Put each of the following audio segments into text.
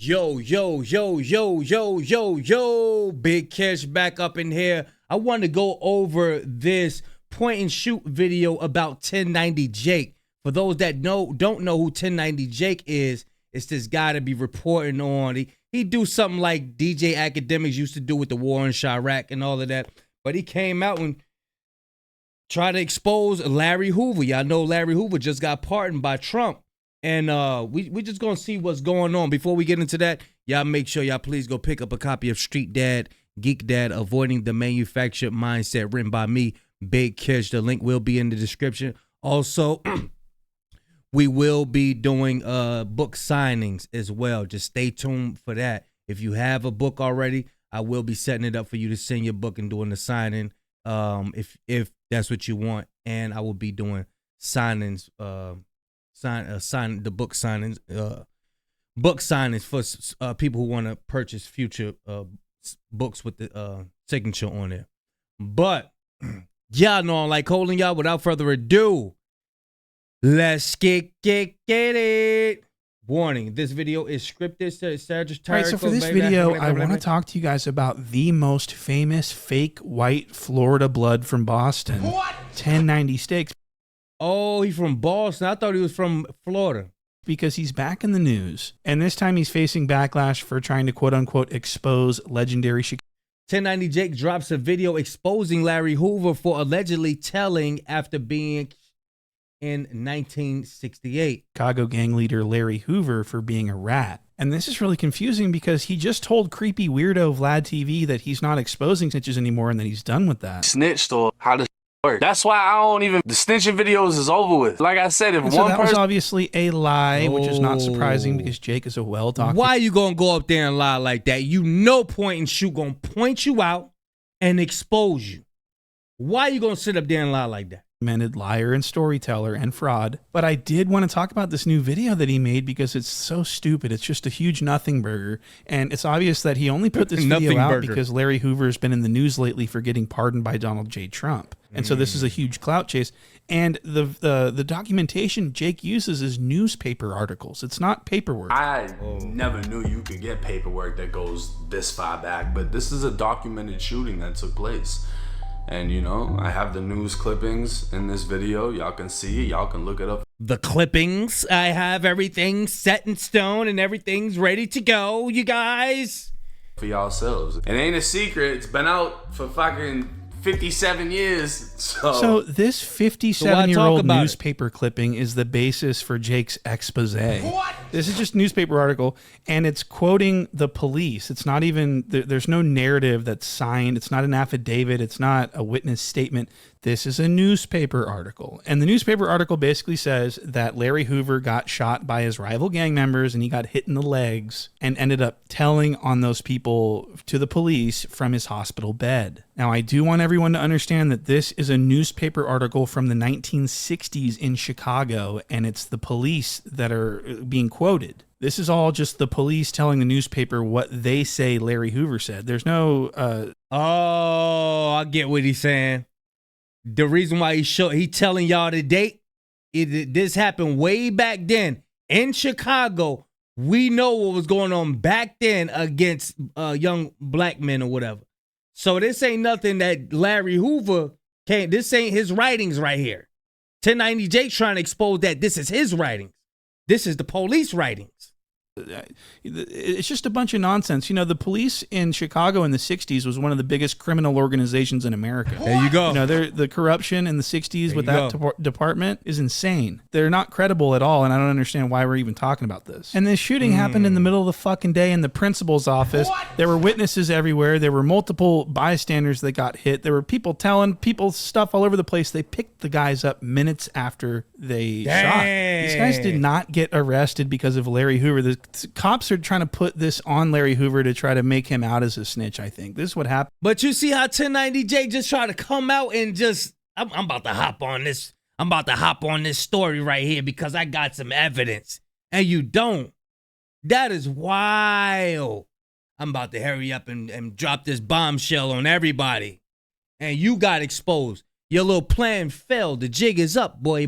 Yo, yo, yo, yo, yo, yo, yo, Big Kish back up in here. I want to go over this point and shoot video about 1090 Jake. For those that don't know who 1090 Jake is, it's this guy to be reporting on. He do something like DJ Academics used to do with the war in Chirac and all of that. But he came out and tried to expose Larry Hoover. Y'all know Larry Hoover just got pardoned by Trump. And we just gonna see what's going on. Before we get into that, y'all make sure y'all please go pick up a copy of Street Dad, Geek Dad, Avoiding the Manufactured Mindset, written by me, Big Kish. The link will be in the description. Also, we will be doing book signings as well. Just stay tuned for that. If you have a book already, I will be setting it up for you to send your book and doing the signing, if that's what you want. And I will be doing signings. Sign the book signings, for people who want to purchase future books with the signature on there. But y'all know I like holding y'all. Without further ado, let's get it. Warning: this video is scripted. All right, so for this video, I want to talk to you guys about the most famous fake white Florida blood from Boston. What? 1090 Steaks. Oh, he's from Boston. I thought he was from Florida. Because he's back in the news. And this time he's facing backlash for trying to quote-unquote expose legendary Chicago. 1090 Jake drops a video exposing Larry Hoover for allegedly telling after being in 1968. Chicago gang leader Larry Hoover for being a rat. And this is really confusing because he just told creepy weirdo Vlad TV that he's not exposing snitches anymore and that he's done with that. Snitched or how to work. That's why I don't even, the snitching videos is over with. Like I said, if and one so that was person, obviously a lie, which is not surprising because Jake is a well-documented. Why you gonna go up there and lie like that? You know point and shoot gonna point you out and expose you. Why you gonna sit up there and lie like that? Liar and storyteller and fraud. But I did want to talk about this new video that he made because it's so stupid. It's just a huge nothing burger. And it's obvious that he only put this video out because Larry Hoover has been in the news lately for getting pardoned by Donald J. Trump. And so this is a huge clout chase. And the documentation Jake uses is newspaper articles. It's not paperwork. I never knew you could get paperwork that goes this far back, but this is a documented shooting that took place. And, you know, I have the news clippings in this video. Y'all can see it. Y'all can look it up. The clippings. I have everything set in stone and everything's ready to go, you guys. For yourselves. It ain't a secret. It's been out for fucking 57 years. So this 57-year-old newspaper clipping is the basis for Jake's expose. What? This is just a newspaper article, and it's quoting the police. It's not even, there's no narrative that's signed. It's not an affidavit. It's not a witness statement. This is a newspaper article. And the newspaper article basically says that Larry Hoover got shot by his rival gang members and he got hit in the legs and ended up telling on those people to the police from his hospital bed. Now, I do want everyone to understand that this is a newspaper article from the 1960s in Chicago, and it's the police that are being quoted. This is all just the police telling the newspaper what they say Larry Hoover said. There's no... Oh, I get what he's saying. The reason why he telling y'all the date, this happened way back then in Chicago. We know what was going on back then against young black men or whatever. So this ain't nothing that Larry Hoover can't. This ain't his writings right here. 1090 Jake trying to expose that this is his writings. This is the police writings. It's just a bunch of nonsense. You know, the police in Chicago in the 60s was one of the biggest criminal organizations in America. There you go. You know, the corruption in the 60s with that department is insane. They're not credible at all, and I don't understand why we're even talking about this. And this shooting happened in the middle of the fucking day in the principal's office. What? There were witnesses everywhere. There were multiple bystanders that got hit. There were people telling people stuff all over the place. They picked the guys up minutes after they shot. These guys did not get arrested because of Larry Hoover. The cops are trying to put this on Larry Hoover to try to make him out as a snitch, I think. This is what happened. But you see how 1090 Jake just tried to come out and just, I'm about to hop on this. I'm about to hop on this story right here because I got some evidence. And you don't. That is wild. I'm about to hurry up and drop this bombshell on everybody. And you got exposed. Your little plan failed. The jig is up, boy.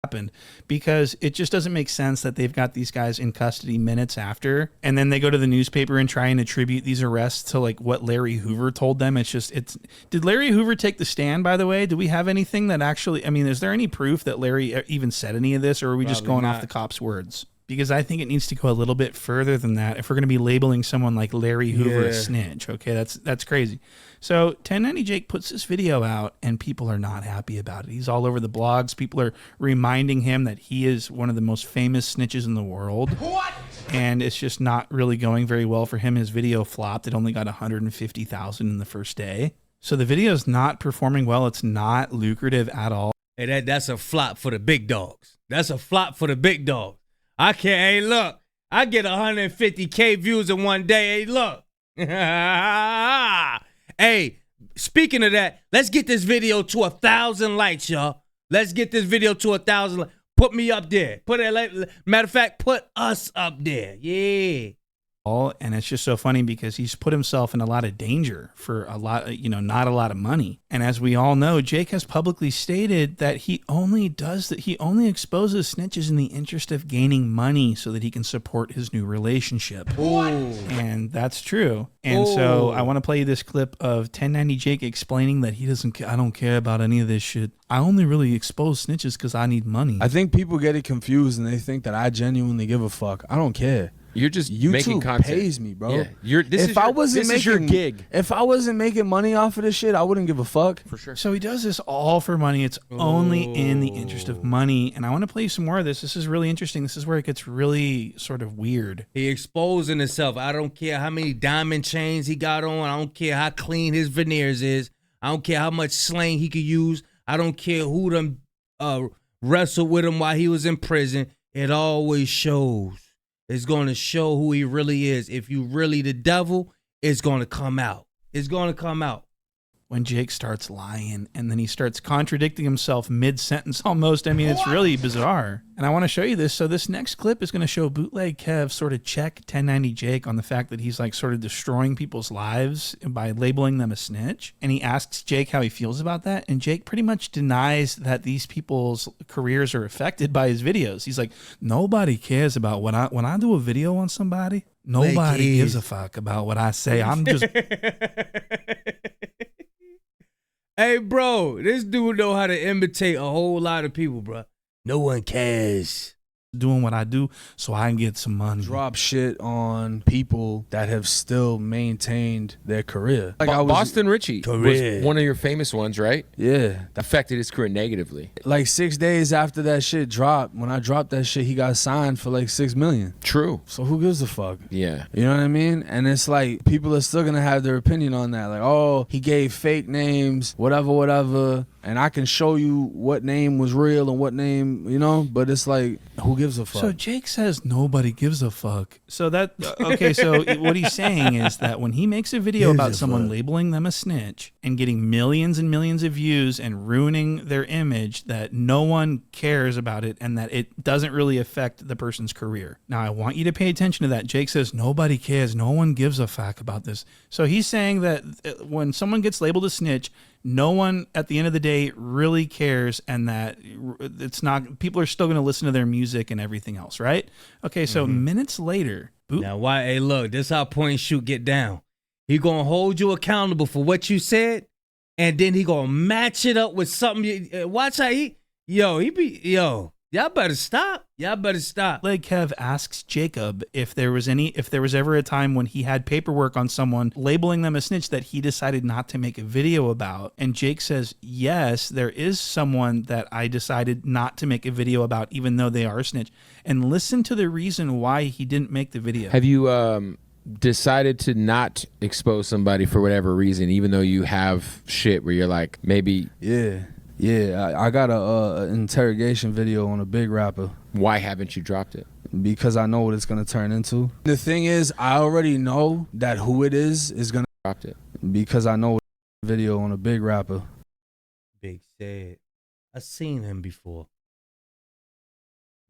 happened, because it just doesn't make sense that they've got these guys in custody minutes after, and then they go to the newspaper and try and attribute these arrests to like what Larry Hoover told them. Did Larry Hoover take the stand, by the way? Do we have anything that actually, I mean, is there any proof that Larry even said any of this, or are we just going off the cops' words? Because I think it needs to go a little bit further than that if we're going to be labeling someone like Larry Hoover a snitch. Okay, that's crazy. So 1090 Jake puts this video out and people are not happy about it. He's all over the blogs. People are reminding him that he is one of the most famous snitches in the world. What? And it's just not really going very well for him. His video flopped. It only got 150,000 in the first day. So the video is not performing well. It's not lucrative at all. Hey, that's a flop for the big dogs. That's a flop for the big dogs. I can't. Hey, look, I get 150K views in one day. Hey, look. Hey, speaking of that, let's get this video to 1,000 likes, y'all. Let's get this video to 1,000. Put me up there. Matter of fact, put us up there. Yeah. And it's just so funny because he's put himself in a lot of danger for a lot, not a lot of money. And as we all know, Jake has publicly stated that he only does that. He only exposes snitches in the interest of gaining money so that he can support his new relationship. Ooh. And that's true. And so I want to play you this clip of 1090 Jake explaining that I don't care about any of this shit. I only really expose snitches because I need money. I think people get it confused and they think that I genuinely give a fuck. I don't care. You're just YouTube making content. pays me, bro. Yeah, this is your gig. If I wasn't making money off of this shit, I wouldn't give a fuck. For sure. So he does this all for money. It's only in the interest of money. And I want to play you some more of this. This is really interesting. This is where it gets really sort of weird. He exposing himself. I don't care how many diamond chains he got on. I don't care how clean his veneers is. I don't care how much slang he could use. I don't care who them wrestled with him while he was in prison. It always shows. It's going to show who he really is. If you really the devil, it's going to come out. It's going to come out. When Jake starts lying and then he starts contradicting himself mid-sentence almost. I mean, it's really bizarre. And I want to show you this. So this next clip is going to show Bootleg Kev sort of check 1090 Jake on the fact that he's like sort of destroying people's lives by labeling them a snitch. And he asks Jake how he feels about that. And Jake pretty much denies that these people's careers are affected by his videos. He's like, nobody cares about when I do a video on somebody. Nobody gives a fuck about what I say. I'm just... Hey, bro, this dude know how to imitate a whole lot of people, bro. No one cares. Doing what I do so I can get some money. Drop shit on people that have still maintained their career. Like Boston Richie was one of your famous ones, right? Yeah. Affected his career negatively. Like 6 days after that shit dropped, when I dropped that shit, he got signed for like $6 million. True. So who gives a fuck? Yeah. You know what I mean? And it's like people are still gonna have their opinion on that. Like, oh, he gave fake names, whatever. And I can show you what name was real and what name, but it's like, who gives a fuck? So Jake says nobody gives a fuck. So that, okay, so what he's saying is that when he makes a video about someone labeling them a snitch and getting millions and millions of views and ruining their image, that no one cares about it and that it doesn't really affect the person's career. Now, I want you to pay attention to that. Jake says nobody cares. No one gives a fuck about this. So he's saying that when someone gets labeled a snitch, no one at the end of the day really cares, and that it's not, people are still going to listen to their music and everything else, right? Okay, so minutes later. Now, why? Hey, look, this how point and shoot get down. He going to hold you accountable for what you said, and then he going to match it up with something. Watch how y'all better stop. Y'all better stop. Leg Kev asks Jacob if there was ever a time when he had paperwork on someone labeling them a snitch that he decided not to make a video about. And Jake says, yes, there is someone that I decided not to make a video about, even though they are a snitch. And listen to the reason why he didn't make the video. Have you decided to not expose somebody for whatever reason, even though you have shit where you're like, maybe... Yeah, I got a interrogation video on a big rapper. Why haven't you dropped it? Because I know what it's going to turn into. The thing is, I already know that who it is going to... Dropped it. Because I know video on a big rapper. Big said, I seen him before.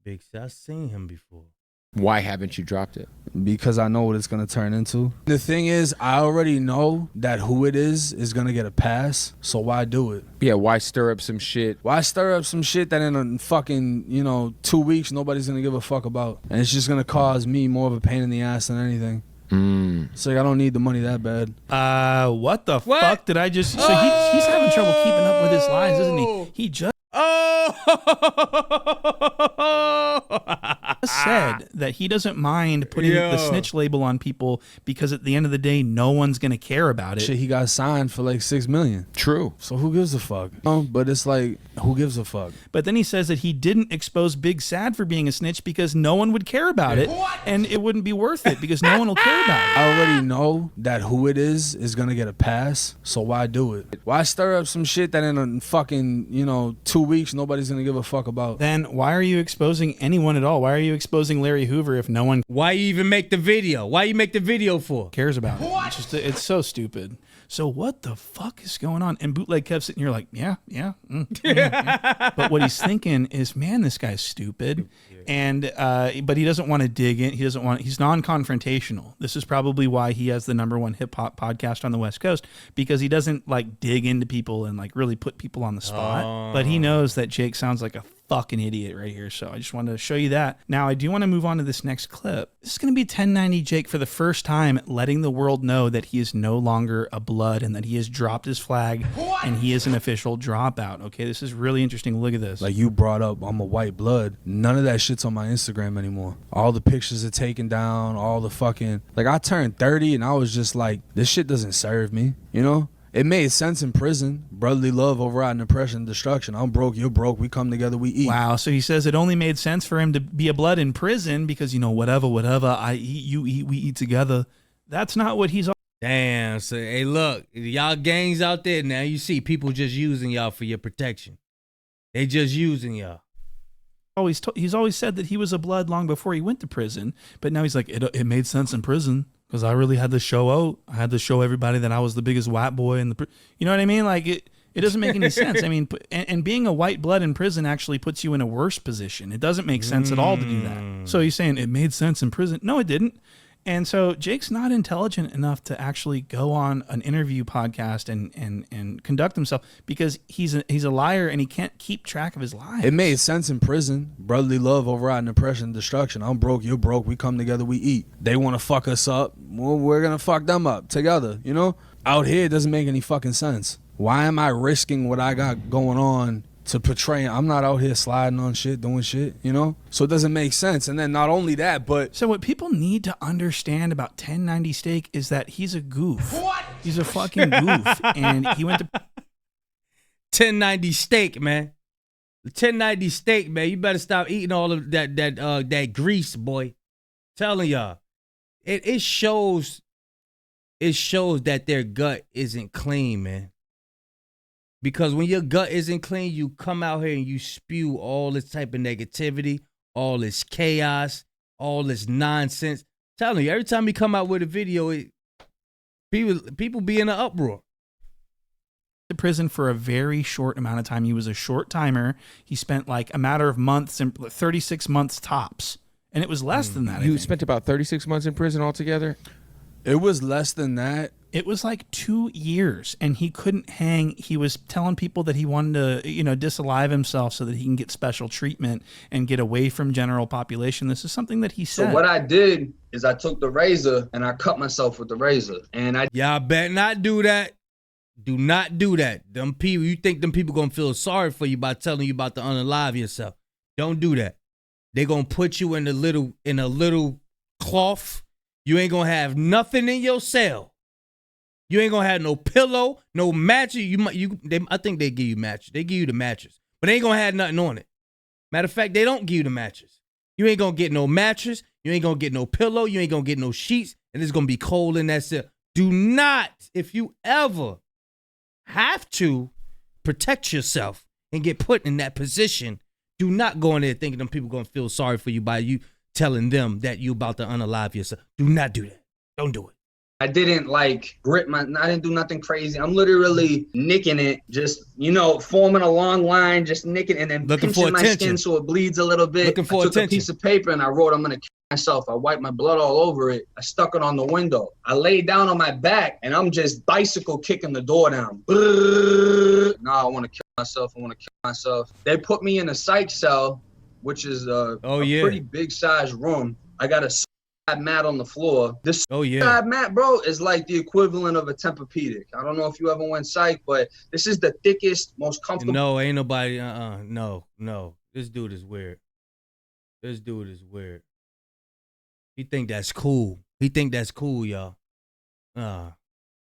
Big said, I seen him before. Why haven't you dropped it? Because I know what it's gonna turn into. The thing is, I already know that who it is gonna get a pass, so why do it? Yeah, why stir up some shit? Why stir up some shit that in a fucking, 2 weeks nobody's gonna give a fuck about? And it's just gonna cause me more of a pain in the ass than anything. It's like I don't need the money that bad. What the fuck did I just... So he's having trouble keeping up with his lines, isn't he? He just said that he doesn't mind putting the snitch label on people because at the end of the day, no one's going to care about it. Shit, he got signed for like $6 million. True. So who gives a fuck? No, but it's like, who gives a fuck? But then he says that he didn't expose Big Sad for being a snitch because no one would care about it. And it wouldn't be worth it because no one will care about it. I already know that who it is going to get a pass. So why do it? Why stir up some shit that in a fucking, 2 weeks nobody's going to give a fuck about? Then why are you exposing anyone at all? Why are you exposing Larry Hoover if no one Why you even make the video? Why you make the video for? cares about it? It's so stupid. So what the fuck is going on? And Bootleg kept sitting here like, yeah. But what he's thinking is, man, this guy's stupid. And but he doesn't want to dig in. He's non-confrontational. This is probably why he has the #1 hip hop podcast on the West Coast, because he doesn't like dig into people and like really put people on the spot. But he knows that Jake sounds like a fucking idiot right here. So I just wanted to show you that. Now I do want to move on to this next clip. This is going to be 1090 Jake for the first time letting the world know that he is no longer a blood and that he has dropped his flag and he is an official dropout. Okay, this is really interesting. Look at this. Like you brought up, I'm a white blood. None of that shit's on my Instagram anymore. All the pictures are taken down, all the fucking... Like I turned 30 and I was just like, this shit doesn't serve me, It made sense in prison. Brotherly love overriding oppression and destruction. I'm broke, you're broke. We come together, we eat. Wow. So he says it only made sense for him to be a blood in prison because, whatever, I eat, you eat, we eat together. That's not what he's... Damn. So, hey, look, y'all gangs out there now, you see people just using y'all for your protection. They just using y'all. He's always said that he was a blood long before he went to prison. But now he's like, it made sense in prison. Because I really had to show out. I had to show everybody that I was the biggest white boy in the... You know what I mean? Like, it doesn't make any sense. I mean, and being a white blood in prison actually puts you in a worse position. It doesn't make sense at all to do that. So he's saying it made sense in prison. No, it didn't. And so Jake's not intelligent enough to actually go on an interview podcast and conduct himself because he's a liar and he can't keep track of his lies. It made sense in prison. Brotherly love overriding oppression and destruction. I'm broke, you're broke. We come together, we eat. They want to fuck us up. Well, we're going to fuck them up together, Out here, it doesn't make any fucking sense. Why am I risking what I got going on to portray? I'm not out here sliding on shit, doing shit, So it doesn't make sense. And then not only that, but... So what people need to understand about 1090 Steak is that he's a goof. What? He's a fucking goof. And he went to... 1090 Steak, man. The 1090 Steak, man. You better stop eating all of that grease, boy. Telling y'all. It shows that their gut isn't clean, man. Because when your gut isn't clean, you come out here and you spew all this type of negativity, all this chaos, all this nonsense. Telling you, every time you come out with a video, people be in an uproar. To prison for a very short amount of time. He was a short timer. He spent like a matter of months, 36 months tops. And it was less than that. You spent about 36 months in prison altogether? It was less than that. It was like 2 years and he couldn't hang. He was telling people that he wanted to, disalive himself so that he can get special treatment and get away from general population. This is something that he said. So what I did is I took the razor and I cut myself with the razor. And y'all better not do that. Do not do that. Them people, you think them people gonna feel sorry for you by telling you about to unalive yourself. Don't do that. They gonna put you in a little cloth. You ain't gonna have nothing in your cell. You ain't gonna have no pillow, no mattress. I think they give you mattress. They give you the mattress, but they ain't gonna have nothing on it. Matter of fact, they don't give you the mattress. You ain't gonna get no mattress. You ain't gonna get no pillow. You ain't gonna get no sheets, and it's gonna be cold in that cell. Do not, if you ever have to protect yourself and get put in that position, do not go in there thinking them people gonna feel sorry for you by you telling them that you about to unalive yourself. Do not do that. Don't do it. I didn't I didn't do nothing crazy. I'm literally nicking it, just, forming a long line, just nicking and then pinching my skin so it bleeds a little bit. Looking for I took attention. a piece of paper and I wrote, I'm going to myself. I wiped my blood all over it. I stuck it on the window. I laid down on my back and I'm just bicycle kicking the door down. Nah, I want to kill myself. I want to kill myself. They put me in a psych cell, which is a pretty big size room. I got a mat on the floor. This mat, bro, is like the equivalent of a Tempur-Pedic. I don't know if you ever went psych, but this is the thickest, most comfortable. No, ain't nobody. No. This dude is weird. He think that's cool. Y'all.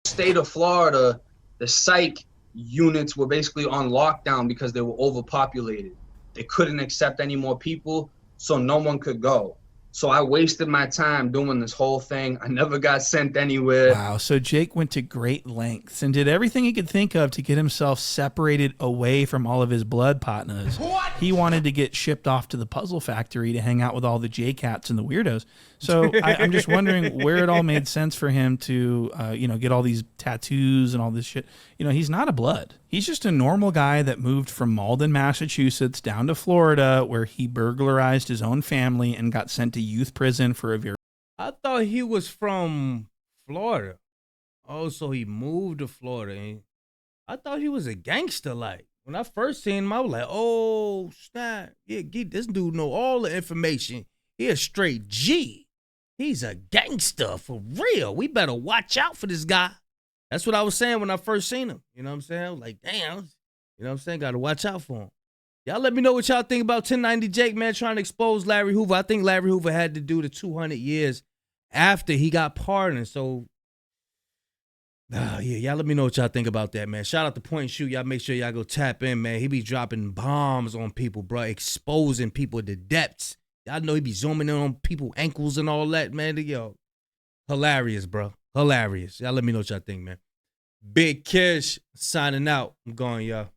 State of Florida, the psych units were basically on lockdown because they were overpopulated. They couldn't accept any more people, so no one could go. So I wasted my time doing this whole thing. I never got sent anywhere. Wow. So Jake went to great lengths and did everything he could think of to get himself separated away from all of his blood partners. What? He wanted to get shipped off to the puzzle factory to hang out with all the J-Cats and the weirdos. So I'm just wondering where it all made sense for him to, get all these tattoos and all this shit. He's not a blood. He's just a normal guy that moved from Malden, Massachusetts down to Florida where he burglarized his own family and got sent to youth prison for a very... I thought he was from Florida. Oh, so he moved to Florida. I thought he was a gangster. Like, when I first seen him, I was like, oh, snap. Yeah, this dude know all the information. He a straight G. He's a gangster for real. We better watch out for this guy. That's what I was saying when I first seen him. You know what I'm saying? I was like, damn. You know what I'm saying? Got to watch out for him. Y'all let me know what y'all think about 1090 Jake, man, trying to expose Larry Hoover. I think Larry Hoover had to do the 200 years after he got pardoned. So, y'all let me know what y'all think about that, man. Shout out to Point and Shoot. Y'all make sure y'all go tap in, man. He be dropping bombs on people, bro, exposing people to depths. Y'all know he be zooming in on people's ankles and all that, man. Yo, hilarious, bro. Hilarious. Y'all let me know what y'all think, man. Big Kish signing out. I'm going, y'all.